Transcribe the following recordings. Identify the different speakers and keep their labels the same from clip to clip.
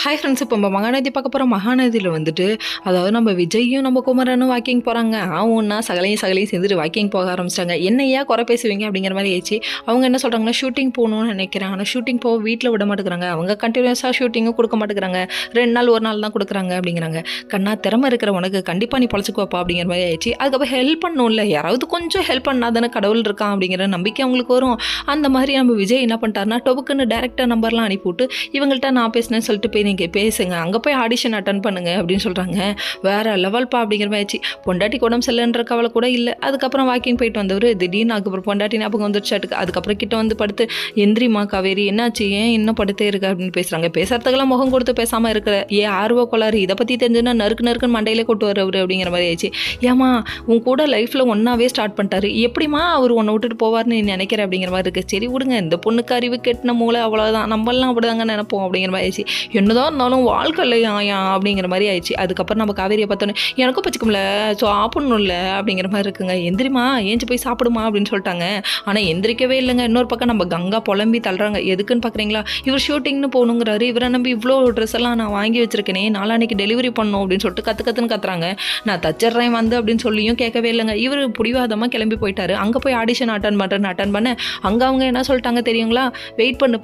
Speaker 1: Hi friends, இப்போ நம்ம மகாநதி பார்க்க போகிறோம். மகாநதியில் வந்துட்டு அதாவது நம்ம விஜயும் நம்ம குமரனும் வாக்கிங் போகிறாங்க. ஒன்றா சகலையும் சேர்ந்துட்டு வாக்கிங் போக ஆரம்பிச்சிட்டாங்க. என்னையா குறை பேசுவீங்க அப்படிங்கிற மாதிரி ஆயிடுச்சு. அவங்க என்ன சொல்கிறாங்கன்னா, ஷூட்டிங் போகணும்னு நினைக்கிறாங்க. ஆனால் ஷூட்டிங் போக வீட்டில் விட மாட்டேங்கிறாங்க. அவங்க கண்டினியூஸாக ஷூட்டிங்கும் கொடுக்க மாட்டேங்கிறாங்க. 2 நாள் 1 நாள் தான் கொடுக்குறாங்க அப்படிங்கிறாங்க. கண்ணா, திறமை இருக்கிற உனக்கு கண்டிப்பாக நீ பொழைச்சிக்குவாப்பா அப்படிங்கிற மாதிரி ஆயிடுச்சு. அதுக்கப்புறம் ஹெல்ப் பண்ணணும்ல, யாராவது கொஞ்சம் ஹெல்ப் பண்ணால் தானே கடவுள் இருக்கான் அப்படிங்கிற நம்பிக்கை அவங்களுக்கு வரும். அந்த மாதிரி நம்ம விஜய் என்ன பண்ணிட்டாருன்னா, டொபுக்குன்னு டேரக்டர் நம்பர்லாம் அனுப்பிவிட்டு இவங்கள்ட்ட நான் பேசினேன்னு சொல்லிட்டு போய் நீங்கள் பேசுங்க, அங்கே போய் ஆடிஷன் அட்டன் பண்ணுங்க அப்படின்னு சொல்கிறாங்க. வேறு லெவல்ப்பா அப்படிங்கிற மாதிரி. பொண்டாட்டி உடம்பு சரியில்லைன்ற கவலை கூட இல்லை. அதுக்கப்புறம் வாக்கிங் போயிட்டு வந்தவர் திடீர்னு அதுக்கப்புறம் பொண்டாட்டி ஞாபகம் வந்துடுச்சாட்டுக்கு. அதுக்கப்புறம் கிட்ட வந்து படுத்து, எந்திரிமா காவேரி, என்னாச்சு, ஏன் இன்னும் படுத்தே இருக்கு அப்படின்னு பேசுகிறாங்க. பேசுறதுக்கெல்லாம் முகம் கொடுத்து பேசாமல் இருக்கிற ஆர்வ கோளாறு, இதை பற்றி தெரிஞ்சுன்னா நறுக்குன்னு மண்டையிலே கொட்டு வரவர் அப்படிங்கிற மாதிரி ஆயிடுச்சு. ஏமா, உன் கூட லைஃப்பில் ஒன்றாவே ஸ்டார்ட் பண்ணிட்டாரு, எப்படிமா அவர் உன்னை விட்டுட்டு போவார்னு நீ நினைக்கிற அப்படிங்கிற மாதிரி இருக்குது. சரி விடுங்க, இந்த பொண்ணுக்கு அறிவு கெட்டின மூளை அவ்வளோதான், நம்மளாம் அப்படிதாங்க நினைப்போம் அப்படிங்கிற மாதிரி ஆயிடுச்சு. என்னதான் இருந்தாலும் வாழ்க்கை இல்லையா அப்படிங்கிற மாதிரி ஆயிடுச்சு. அதுக்கப்புறம் நம்ம காவேரியை பார்த்தோன்னே எனக்கும் பச்சிக்கும்ல, ஸோ சாப்பிடணும்ல அப்படிங்கிற மாதிரி இருக்குங்க. எந்திரிமா, ஏஞ்சி போய் சாப்பிடுமா அப்படின்னு சொல்லிட்டாங்க. ஆனால் எந்திரிக்கவே இல்லைங்க. இன்னொரு பக்கம் நம்ம கங்கா புலம்பி தள்ளுறாங்க. எதுக்குன்னு பார்க்குறீங்களா, இவர் ஷூட்டிங்னு போகணுங்கிறாரு, இவரை நம்பி இவ்வளோ ட்ரெஸ் எல்லாம் நான் வாங்கி வச்சிருக்கேனே, நாளான்னைக்கு டெலிவரி பண்ணணும் அப்படின்னு சொல்லிட்டு கற்றுன்னு கத்துறாங்க. நான் தச்சிட்றேன் வந்து அப்படின்னு சொல்லியும் கேட்கவே இல்லைங்க. இவர் பிடிவாதமாக கிளம்பி போயிட்டாரு. அங்கே போய் ஆடிஷன் அட்டன் பண்ண அங்கே அவங்க என்ன சொல்லிட்டாங்க தெரியுங்களா, வெயிட் பண்ணி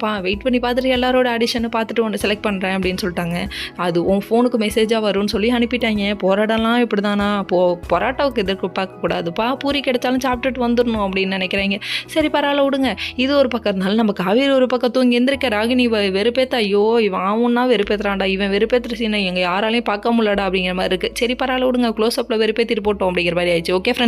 Speaker 1: பார்த்துட்டு எல்லாரோட ஆடிஷனை பார்த்துட்டு ஒன்று செலக்ட் பண்ணுறேன் அப்படின்னு சொல்லிட்டாங்க. அது உன் ஃபோனுக்கு மெசேஜாக வரும்னு சொல்லி அனுப்பிட்டாங்க. போராடலாம் இப்படி தானா, பரோட்டாவுக்கு எதிர்ப்பு பார்க்கக்கூடாதுப்பா, பூரி கிடைச்சாலும் சாப்பிட்டுட்டு வந்துடணும் அப்படின்னு நினைக்கிறீங்க. சரி பரவாயில்ல விடுங்க. இது ஒரு பக்கம் இருந்தாலும் நம்ம காவேரி ஒரு பக்கம் தூங்கி எந்திரிக்க ராகினி வெறுப்பேத்த, ஐயோ இவன் அவனா வெறுப்பேற்றுறான்டா, இவன் வெறுப்பேற்றுற சீனை எங்கள் யாராலையும் பார்க்க முடியலடா அப்படிங்கிற மாதிரி இருக்குது. சரி பரவாயில்ல விடுங்க, க்ளோஸ் அப்பில் வெறுப்பேற்றிட்டு போட்டோம் அப்படிங்கிற மாதிரி ஆயிடுச்சு. Okay friends.